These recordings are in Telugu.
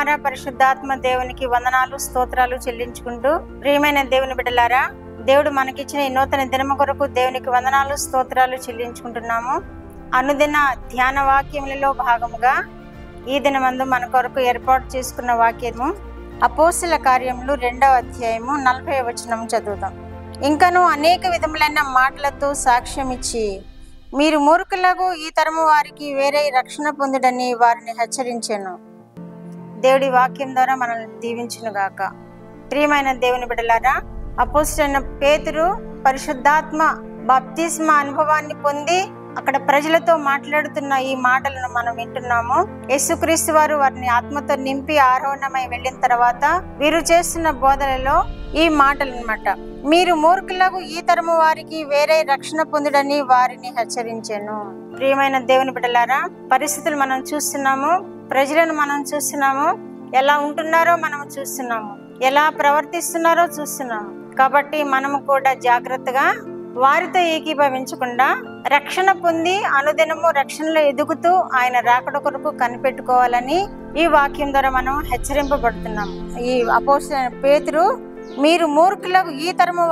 కుమార పరిశుద్ధాత్మ దేవునికి వందనాలు స్తోత్రాలు చెల్లించుకుంటూ, ప్రియమైన దేవుని బిడ్డలారా, దేవుడు మనకిచ్చిన ఈ నూతన దినము కొరకు దేవునికి వందనాలు స్తోత్రాలు చెల్లించుకుంటున్నాము. అనుదిన ధ్యాన వాక్యములలో భాగముగా ఈ దినమందు మన కొరకు ఏర్పాటు చేసుకున్న వాక్యము అపోస్తలుల కార్యములు 2వ అధ్యాయము 40వ వచనం చదువుదాం. ఇంకను అనేక విధములైన మాటలతో సాక్ష్యం ఇచ్చి, మీరు మూర్ఖులకు ఈ తరము వారికి వేరే రక్షణ పొందుడని వారిని హెచ్చరించాను. దేవుడి వాక్యం ద్వారా మనల్ని దీవించును గాక. ప్రియమైన దేవుని బిడ్డలారా, అపోస్తలుడైన పేతురు పరిశుద్ధాత్మ బాప్తిస్మ అనుభవాన్ని పొంది అక్కడ ప్రజలతో మాట్లాడుతున్న ఈ మాటలను మనం వింటున్నాము. యేసుక్రీస్తు వారు వారిని ఆత్మతో నింపి ఆరోహణమై వెళ్ళిన తర్వాత వీరు చేస్తున్న బోధనలో ఈ మాటలు అన్నమాట. మీరు మూర్ఖులకు ఈ తరము వారికి వేరే రక్షణ పొందుడని వారిని హెచ్చరించాను. ప్రియమైన దేవుని బిడ్డలారా, పరిస్థితులు మనం చూస్తున్నాము, ప్రజలను మనం చూస్తున్నాము, ఎలా ఉంటున్నారో మనం చూస్తున్నాము, ఎలా ప్రవర్తిస్తున్నారో చూస్తున్నాము. కాబట్టి మనము కూడా జాగ్రత్తగా వారితో ఏకీభవించకుండా రక్షణ పొంది అనుదినము రక్షణలో ఎదుగుతూ ఆయన రాకడ కొరకు కనిపెట్టుకోవాలని ఈ వాక్యం ద్వారా మనం హెచ్చరింపబడుతున్నాము. ఈ అపోస్తలుడైన పేతురు, మీరు మూర్ఖులకు ఈ తరము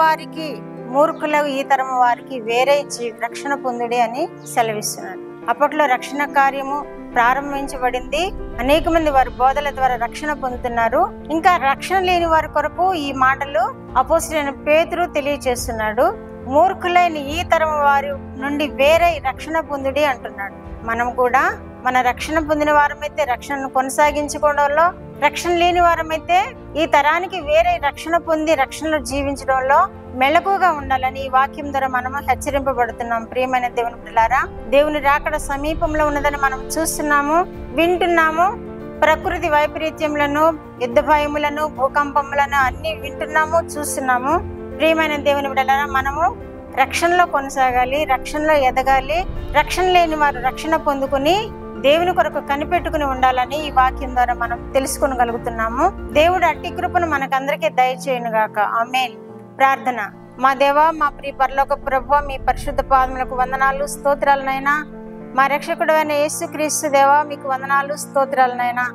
వారికి వేరే రక్షణ పొందుడి అని సెలవిస్తున్నాడు. అప్పట్లో రక్షణ కార్యము ప్రారంభించబడింది. అనేక మంది వారి బోధల ద్వారా రక్షణ పొందుతున్నారు. ఇంకా రక్షణ లేని వారి కొరకు ఈ మాటలు అపోస్తలుడైన పేతురు తెలియజేస్తున్నాడు. మూర్ఖులైన ఈ తరం వారి నుండి వేరే రక్షణ పొందుడి అంటున్నాడు. మనం కూడా మన రక్షణ పొందిన వారమైతే రక్షణను కొనసాగించుకోవడంలో, రక్షణ లేని వారమైతే ఈ తరానికి వేరే రక్షణ పొంది రక్షణలో జీవించడంలో మెలకుగా ఉండాలని ఈ వాక్యం ద్వారా మనము హెచ్చరింపబడుతున్నాం. ప్రియమైన దేవుని పిల్లారా, దేవుని రాకడ సమీపంలో ఉన్నదని మనం చూస్తున్నాము, వింటున్నాము. ప్రకృతి వైపరీత్యములను, యుద్ధ భయములను, భూకంపములను అన్ని వింటున్నాము, చూస్తున్నాము. ప్రియమైన దేవుని బిడ్డలారా, మనము రక్షణలో కొనసాగాలి, రక్షణలో ఎదగాలి. రక్షణ లేని వారు రక్షణ పొందుకుని దేవుని కొరకు కనిపెట్టుకుని ఉండాలని ఈ వాక్యం ద్వారా మనం తెలుసుకోగలుగుతున్నాము. దేవుడు అట్టి కృపను మనకందరికీ దయచేయును గాక. ఆమేన్. ప్రార్థన. మా దేవా, మా ప్రియ పరలోక ప్రభువా, మీ పరిశుద్ధ పాదములకు వందనాలు స్తోత్రాలనైనా. మా రక్షకుడు అయిన యేసుక్రీస్తు దేవా, మీకు వందనాలు స్తోత్రాలనైనా.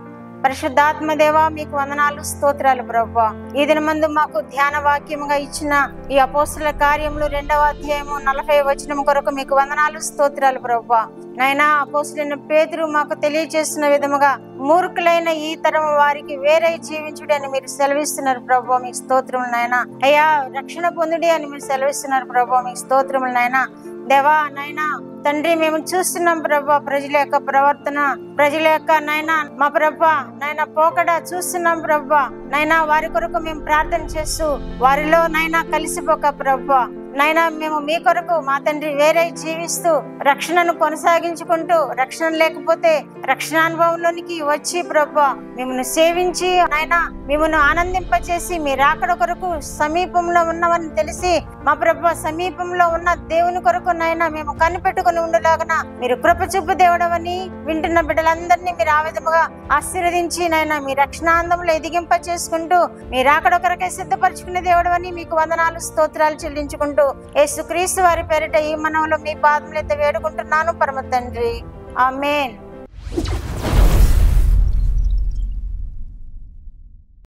పరిశుద్ధాత్మ దేవా, మీకు వందనాలు స్తోత్రాలు ప్రభువా. ఈ దినమందు మాకు ధ్యాన వాక్యముగా ఇచ్చిన ఈ అపోస్తలుల కార్యములు 2వ అధ్యాయము 40వ వచనం కొరకు మీకు వందనాలు స్తోత్రాలు ప్రభువా. నాయనా, అపోస్తలుడైన పేతురు మాకు తెలియజేస్తున్న విధముగా మూర్ఖులైన ఈ తరం వారికి వేరే జీవించుడి అని మీరు సెలవిస్తున్నారు ప్రభువా, మీకు స్తోత్రములు నాయనా. అయ్యా, రక్షణ పొందుడి అని మీరు సెలవిస్తున్నారు ప్రభువా, మీకు స్తోత్రములు నాయనా. దేవా నాయనా తండ్రి, మేము చూస్తున్నాం ప్రభా ప్రజల యొక్క ప్రవర్తన, ప్రజల యొక్క నాయనా మా ప్రభా నాయనా పోకడ చూస్తున్నాం ప్రభా. నాయనా వారి కొరకు మేము ప్రార్థన చేస్తూ వారిలో నాయనా కలిసిపోక ప్రభా నాయనా, మేము మీ కొరకు మా తండ్రి వేరే జీవిస్తూ రక్షణను కొనసాగించుకుంటూ, రక్షణ లేకపోతే రక్షణానుభవంలోనికి వచ్చి ప్రభా మిమ్మల్ని సేవించి నాయనా మిమ్మల్ని ఆనందింపచేసి మీ రాకడ కొరకు సమీపంలో ఉన్నవని తెలిసి మా ప్రభా సమీపంలో ఉన్న దేవుని కొరకు నాయనా మేము కనిపెట్టుకుని ఉండలాగన మీరు కృప చూపు దేవుడవని వింటున్న బిడ్డలందరినీ మీరు ఆ విధముగా ఆశీర్వదించి నాయనా మీ రక్షణాందంలో ఎదిగింప చేసుకుంటూ మీ రాకడ కొరకై సిద్ధపరచుకునే దేవుడవని మీకు వందనాలు స్తోత్రాలు చెల్లించుకుంటూ యేసుక్రీస్తు వారి పేరిట ఈ మనవులో మీ పాదములైతే వేడుకుంటున్నాను పరమ తండ్రి. ఆమేన్.